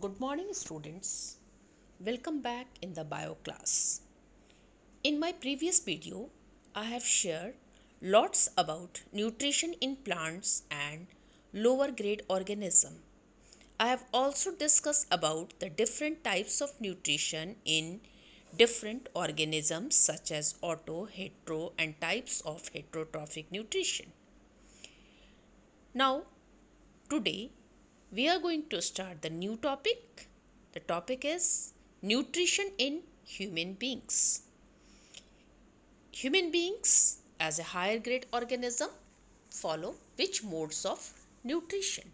Good morning, students. Welcome back in the bio class. In my previous video, I have shared lots about nutrition in plants and lower grade organism. I have also discussed about the different types of nutrition in different organisms such as auto, hetero and types of heterotrophic nutrition. Now, today we are going to start the new topic. The topic is nutrition in human beings. Human beings, as a higher grade organism, follow which modes of nutrition?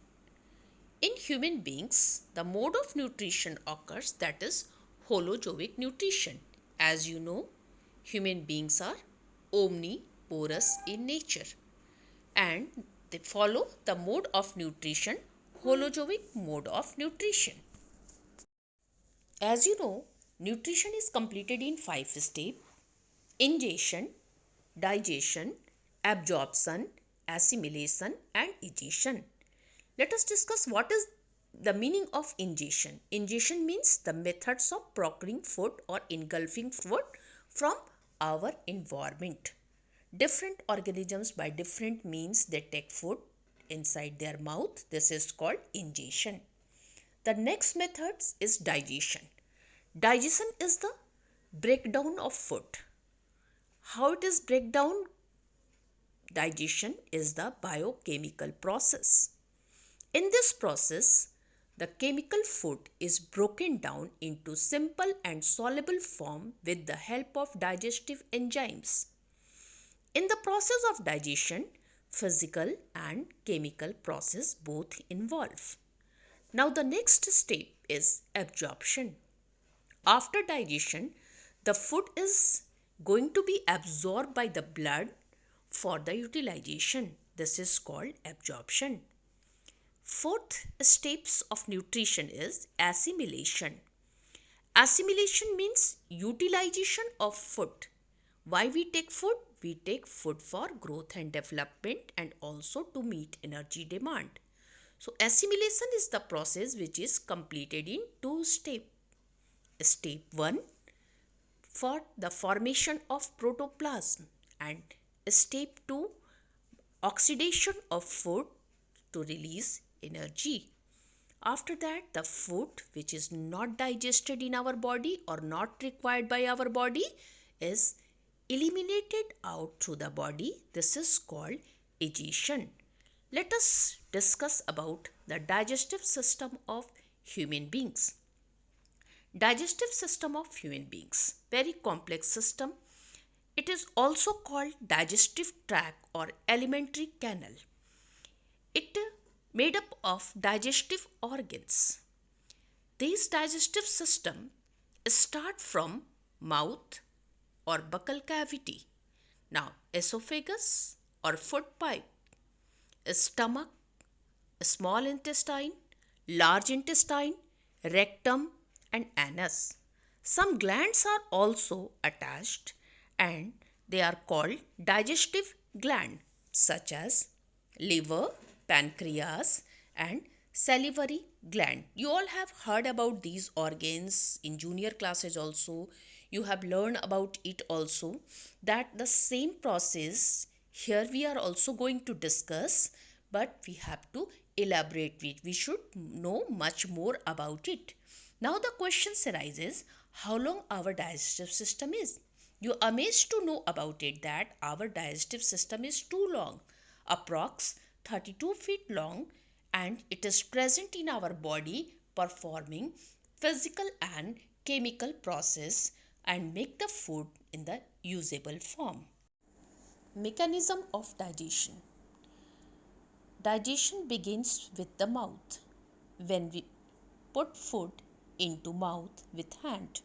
In human beings, the mode of nutrition occurs, that is holozoic nutrition. As you know, human beings are omnivorous in nature and they follow the mode of nutrition, holozoic mode of nutrition. As you know, nutrition is completed in 5 steps: ingestion, digestion, absorption, assimilation, and egestion. Let us discuss what is the meaning of ingestion. Ingestion means the methods of procuring food or engulfing food from our environment. Different organisms by different means they take food inside their mouth. This is called ingestion. The next method is digestion. Digestion is the breakdown of food. How it is breakdown? Digestion is the biochemical process. In this process, the chemical food is broken down into simple and soluble form with the help of digestive enzymes. In the process of digestion, physical and chemical process both involve. Now the next step is absorption. After digestion, the food is going to be absorbed by the blood for the utilization. This is called absorption. Fourth steps of nutrition is assimilation. Assimilation means utilization of food. Why we take food? We take food for growth and development and also to meet energy demand. So assimilation is the process which is completed in 2 steps. Step 1 for the formation of protoplasm and step 2 oxidation of food to release energy. After that, the food which is not digested in our body or not required by our body is eliminated out through the body. This is called egestion. Let us discuss about the digestive system of human beings. Digestive system of human beings, very complex system. It is also called digestive tract or alimentary canal. It made up of digestive organs. These digestive system start from mouth or buccal cavity. Now esophagus or food pipe, stomach, small intestine, large intestine, rectum and anus. Some glands are also attached and they are called digestive gland such as liver, pancreas and salivary gland. You all have heard about these organs in junior classes also. You have learned about it also, that the same process here we are also going to discuss, but we have to elaborate it. We should know much more about it. Now the question arises, how long our digestive system is? You are amazed to know about it that our digestive system is too long, approx 32 feet long, and it is present in our body performing physical and chemical process and make the food in the usable form. Mechanism of digestion. Digestion begins with the mouth. When we put food into mouth with hand.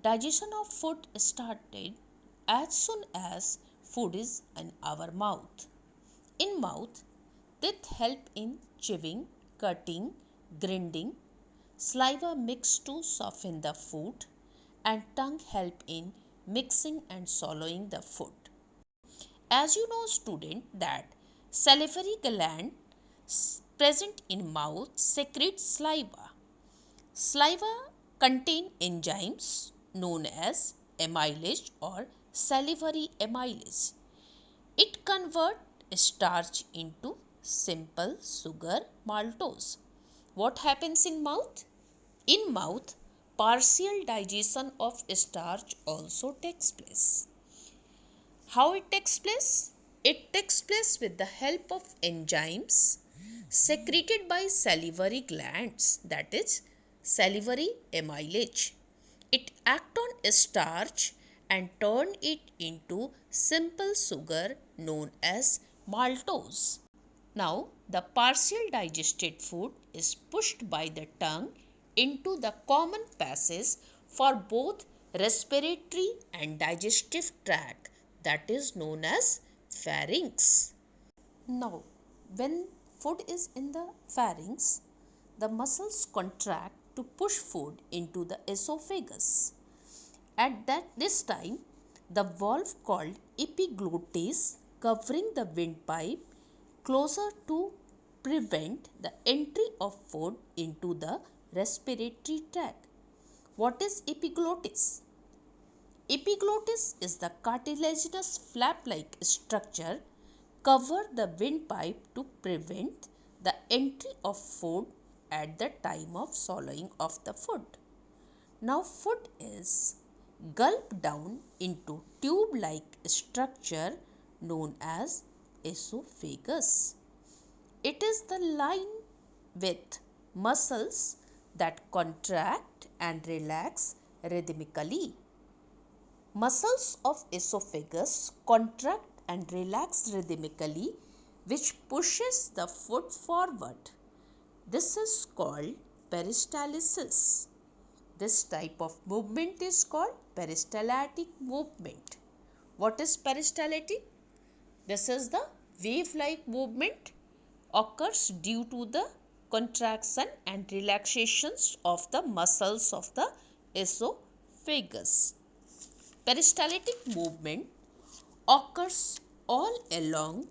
Digestion of food started as soon as food is in our mouth. In mouth, teeth help in chewing, cutting, grinding. Saliva mix to soften the food and tongue help in mixing and swallowing the food. As you know, student, that salivary gland present in mouth secretes saliva. Saliva contain enzymes known as amylase or salivary amylase. It converts starch into simple sugar maltose. What happens in mouth? In mouth, partial digestion of starch also takes place. How it takes place? It takes place with the help of enzymes secreted by salivary glands, that is salivary amylase. It acts on starch and turn it into simple sugar known as maltose. Now, the partial digested food is pushed by the tongue into the common passage for both respiratory and digestive tract, that is known as pharynx. Now, when food is in the pharynx, the muscles contract to push food into the esophagus. At this time, the valve called epiglottis covering the windpipe closer to prevent the entry of food into the respiratory tract. What is epiglottis? Epiglottis is the cartilaginous flap-like structure cover the windpipe to prevent the entry of food at the time of swallowing of the food. Now food is gulped down into tube-like structure known as esophagus. It is the line with muscles that contract and relax rhythmically. Muscles of esophagus contract and relax rhythmically, which pushes the food forward. This is called peristalsis. This type of movement is called peristaltic movement. What is peristaltic? This is the wave-like movement occurs due to the contraction and relaxations of the muscles of the esophagus. Peristaltic movement occurs all along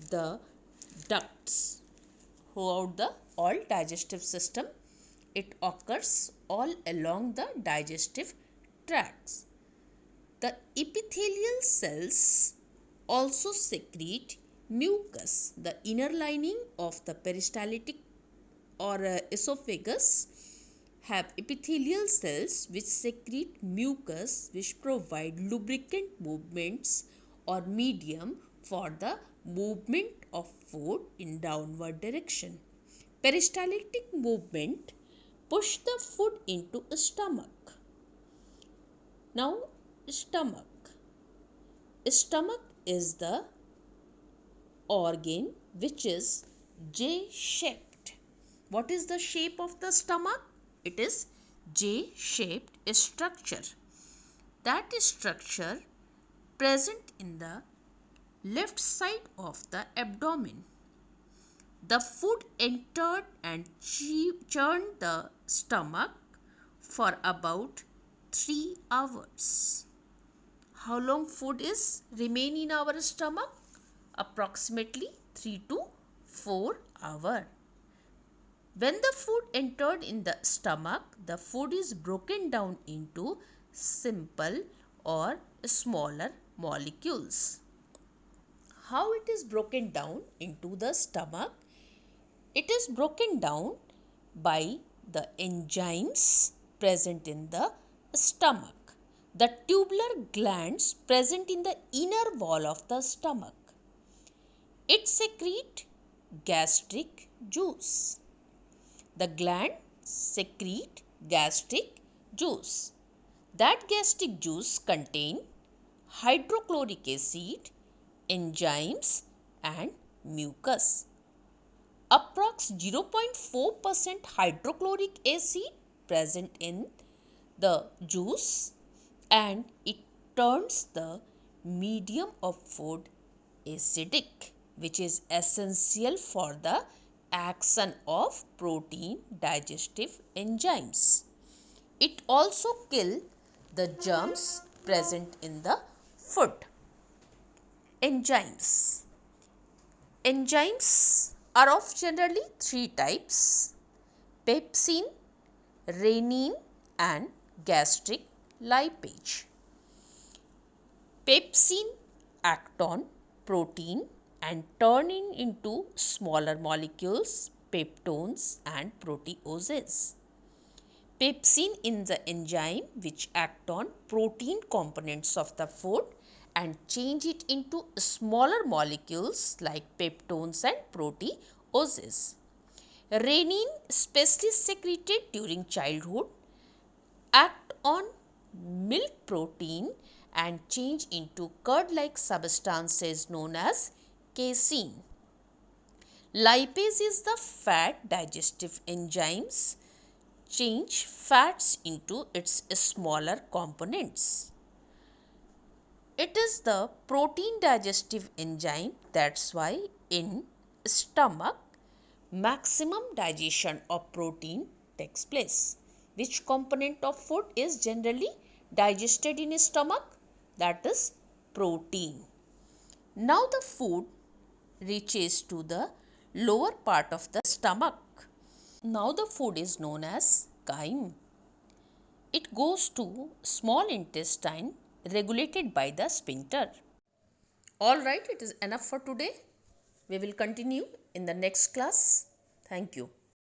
the ducts throughout the all digestive system. It occurs all along the digestive tracts. The epithelial cells also secrete mucus. The inner lining of the peristaltic or esophagus have epithelial cells which secrete mucus, which provide lubricant movements or medium for the movement of food in downward direction. Peristaltic movement push the food into the stomach. Now, stomach. Stomach is the organ which is J-shaped. What is the shape of the stomach? It is J-shaped structure. That structure present in the left side of the abdomen. The food entered and churned the stomach for about 3 hours. How long food is remain in our stomach? Approximately 3 to 4 hours. When the food entered in the stomach, the food is broken down into simple or smaller molecules. How it is broken down into the stomach? It is broken down by the enzymes present in the stomach, the tubular glands present in the inner wall of the stomach. It secretes gastric juice. The gland secrete gastric juice. That gastric juice contain hydrochloric acid, enzymes and mucus. Approx 0.4% hydrochloric acid present in the juice, and it turns the medium of food acidic, which is essential for the action of protein digestive enzymes. It also kills the germs present in the food. Enzymes. Enzymes are of generally 3 types: pepsin, renin and gastric lipase. Pepsin act on protein and turning into smaller molecules, peptones and proteoses. Pepsin is the enzyme which act on protein components of the food and change it into smaller molecules like peptones and proteoses. Renin, especially secreted during childhood, act on milk protein and change into curd-like substances known as casein. Lipase is the fat digestive enzymes change fats into its smaller components. It is the protein digestive enzyme, that's why in stomach maximum digestion of protein takes place. Which component of food is generally digested in stomach? That is protein. Now the food reaches to the lower part of the stomach. Now the food is known as chyme. It goes to small intestine regulated by the sphincter. Alright, it is enough for today. We will continue in the next class. Thank you.